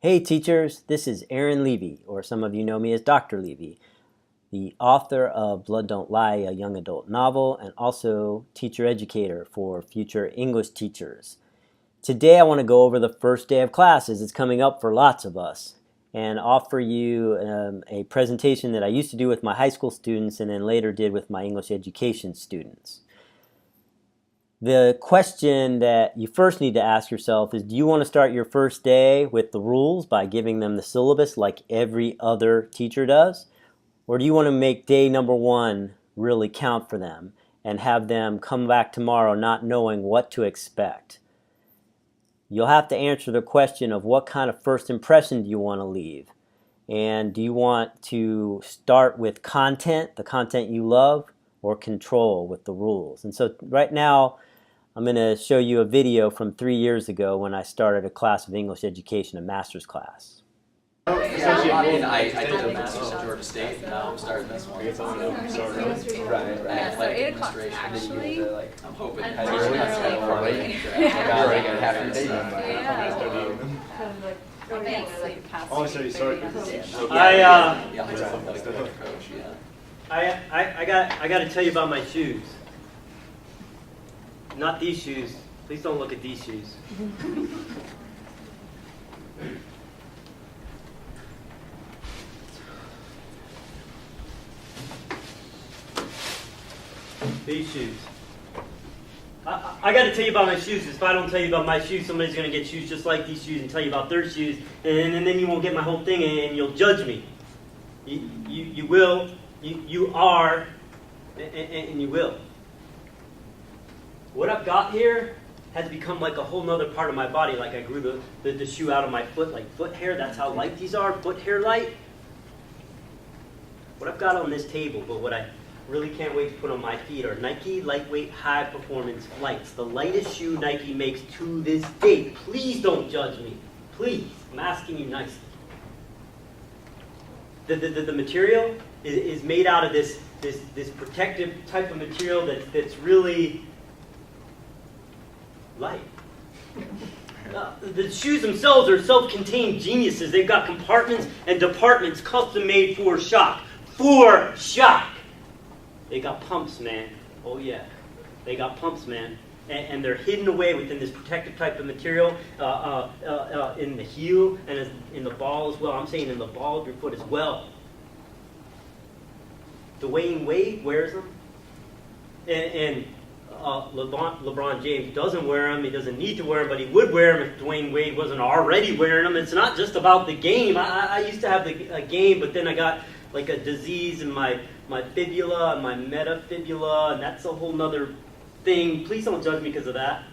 Hey teachers, this is Aaron Levy, or some of you know me as Dr. Levy, the author of Blood Don't Lie, a young adult novel, and also teacher educator for future English teachers. Today I want to go over the first day of class as it's coming up for lots of us and offer you a presentation that I used to do with my high school students and then later did with my English education students. The question that you first need to ask yourself is, do you want to start your first day with the rules by giving them the syllabus like every other teacher does? Or do you want to make day number one really count for them and have them come back tomorrow not knowing what to expect? You'll have to answer the question of what kind of first impression do you want to leave? And do you want to start with content, the content you love, or control with the rules? And so right now, I'm going to show you a video from 3 years ago when I started a class of English education, a master's class. I did a master's at Georgia State, and now I'm starting this one. Right. Yeah, so 8 o'clock actually. I'm hoping I'm I already just late. already got half your day done. Oh, so you started. I got to tell you about my shoes. Not these shoes. Please don't look at these shoes. These shoes. I got to tell you about my shoes. If I don't tell you about my shoes, somebody's going to get shoes just like these shoes and tell you about their shoes, and then you won't get my whole thing, and you'll judge me. You will. You are, and you will. What I've got here has become like a whole nother part of my body. Like I grew the shoe out of my foot, like foot hair. That's how light these are, foot hair light. What I've got on this table, but what I really can't wait to put on my feet are Nike lightweight high performance lights. The lightest shoe Nike makes to this date. Please don't judge me. Please. I'm asking you nicely. The material is made out of this protective type of material that's really light. The shoes themselves are self-contained geniuses. They've got compartments and departments custom made for shock. For shock! They got pumps, man. Oh yeah. They got pumps, man. And they're hidden away within this protective type of material in the heel and in the ball as well. I'm saying in the ball of your foot as well. Dwayne Wade wears them. And LeBron James doesn't wear them. He doesn't need to wear them, but he would wear them if Dwayne Wade wasn't already wearing them. It's not just about the game. I used to have a game, but then I got like a disease in my fibula and my metafibula, and that's a whole nother thing. Please don't judge me because of that.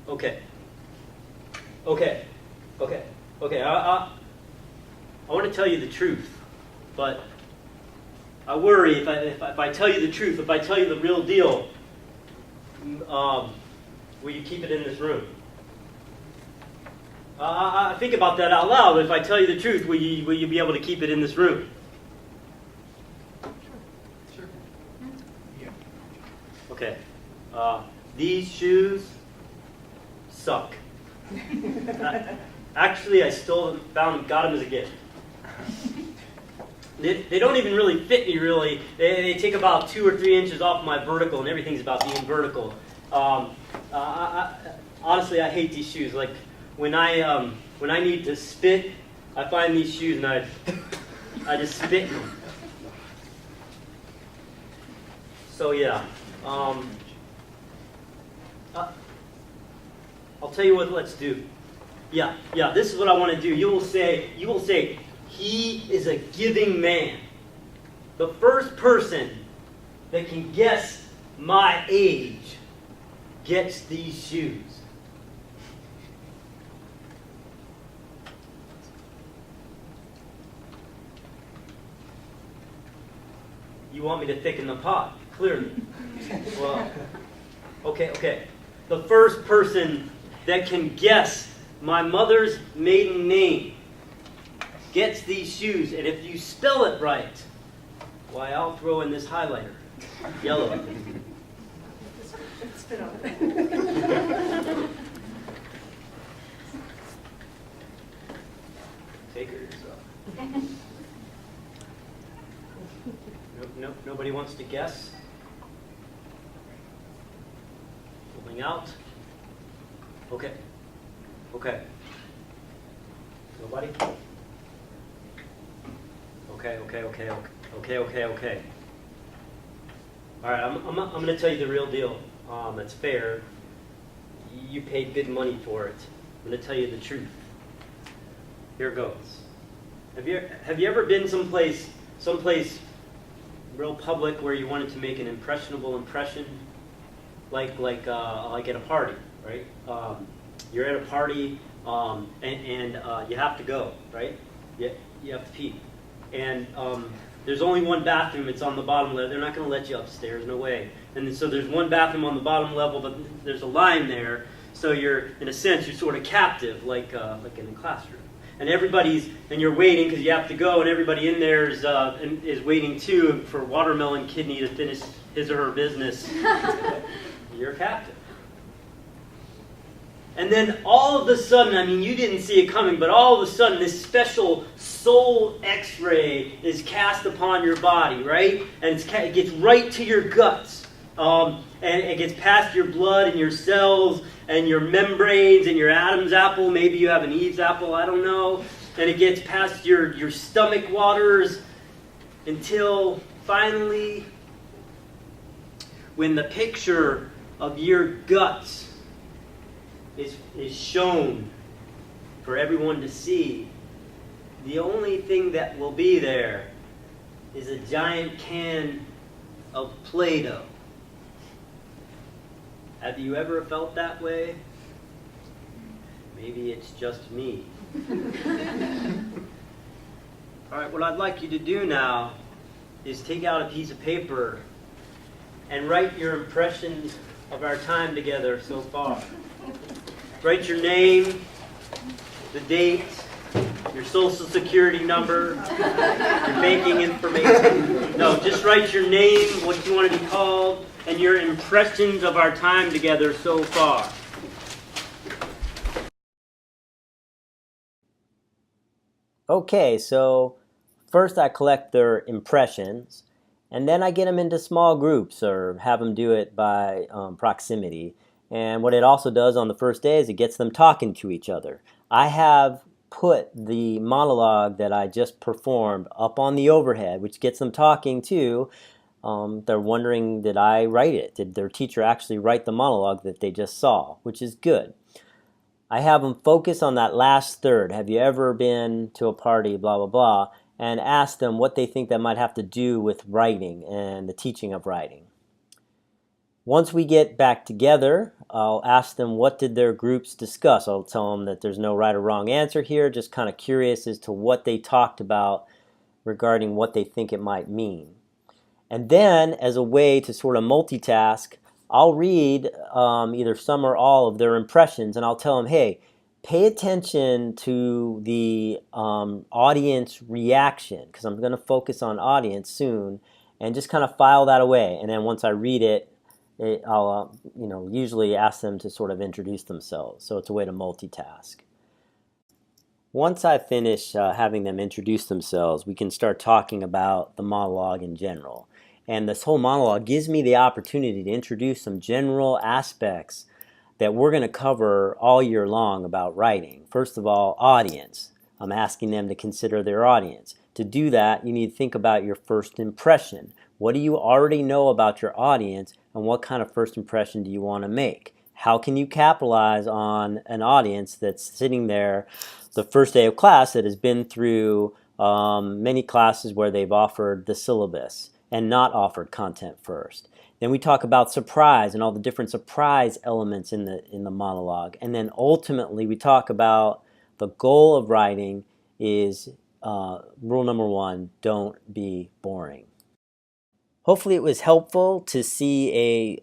Okay. I want to tell you the truth, but I worry if I tell you the truth, if I tell you the real deal, will you keep it in this room? I think about that out loud. If I tell you the truth, will you be able to keep it in this room? Sure. Yeah. Okay. These shoes suck. Actually, I stole them, got them as a gift. They don't even really fit me, really. They take about 2 or 3 inches off my vertical, and everything's about being vertical. Honestly, I hate these shoes. Like when I need to spit, I find these shoes and I just spit in them. So yeah, I'll tell you what. Let's do. Yeah. This is what I want to do. You will say, he is a giving man. The first person that can guess my age gets these shoes. You want me to thicken the pot, clearly. Well, okay. The first person that can guess my mother's maiden name gets these shoes, and if you spell it right, why, I'll throw in this highlighter. Yellow. Spit on it. takers. Nobody wants to guess? Holding out? Okay. Okay. Nobody? Okay. All right, I'm going to tell you the real deal. It's fair. You paid good money for it. I'm going to tell you the truth. Here goes. Have you ever been someplace real public where you wanted to make an impressionable impression, like at a party, right? You're at a party and you have to go, right? You have to pee, and there's only one bathroom. It's on the bottom level. They're not going to let you upstairs, no way. And so there's one bathroom on the bottom level, but there's a line there. So you're, in a sense, you're sort of captive, like in a classroom. And you're waiting because you have to go, and everybody in there is waiting too for Watermelon Kidney to finish his or her business. You're a captive. And then all of a sudden, I mean, you didn't see it coming, but all of a sudden, this special soul X-ray is cast upon your body, right? And it gets right to your guts. And it gets past your blood and your cells and your membranes and your Adam's apple. Maybe you have an Eve's apple, I don't know. And it gets past your stomach waters until finally, when the picture of your guts is shown for everyone to see, the only thing that will be there is a giant can of Play-Doh. Have you ever felt that way? Maybe it's just me. All right, what I'd like you to do now is take out a piece of paper and write your impressions of our time together so far. Write your name, the date, your social security number, your banking information. No, just write your name, what you want to be called, and your impressions of our time together so far. Okay, so first I collect their impressions, and then I get them into small groups or have them do it by proximity. And what it also does on the first day is it gets them talking to each other. I have put the monologue that I just performed up on the overhead, which gets them talking too. They're wondering, did I write it? Did their teacher actually write the monologue that they just saw? Which is good. I have them focus on that last third. Have you ever been to a party, blah, blah, blah, and ask them what they think that might have to do with writing and the teaching of writing. Once we get back together, I'll ask them what did their groups discuss. I'll tell them that there's no right or wrong answer here, just kind of curious as to what they talked about regarding what they think it might mean. And then, as a way to sort of multitask, I'll read either some or all of their impressions, and I'll tell them, hey, pay attention to the audience reaction, because I'm going to focus on audience soon, and just kind of file that away. And then once I read it, I'll usually ask them to sort of introduce themselves. So it's a way to multitask. Once I finish having them introduce themselves, we can start talking about the monologue in general. And this whole monologue gives me the opportunity to introduce some general aspects that we're going to cover all year long about writing. First of all, audience. I'm asking them to consider their audience. To do that, you need to think about your first impression. What do you already know about your audience, and what kind of first impression do you want to make? How can you capitalize on an audience that's sitting there the first day of class that has been through many classes where they've offered the syllabus and not offered content first? Then we talk about surprise and all the different surprise elements in the monologue. And then ultimately we talk about the goal of writing is rule number 1, don't be boring. Hopefully it was helpful to see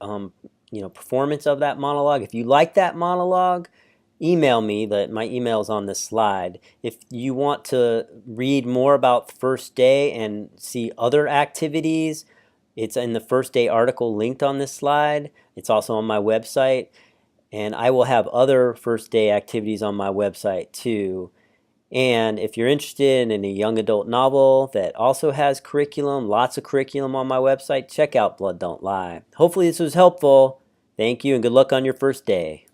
a performance of that monologue. If you like that monologue, email me. My email is on this slide. If you want to read more about the first day and see other activities, it's in the first day article linked on this slide. It's also on my website. And I will have other first day activities on my website too. And if you're interested in a young adult novel that also has curriculum, lots of curriculum on my website, check out Blood Don't Lie. Hopefully this was helpful. Thank you and good luck on your first day.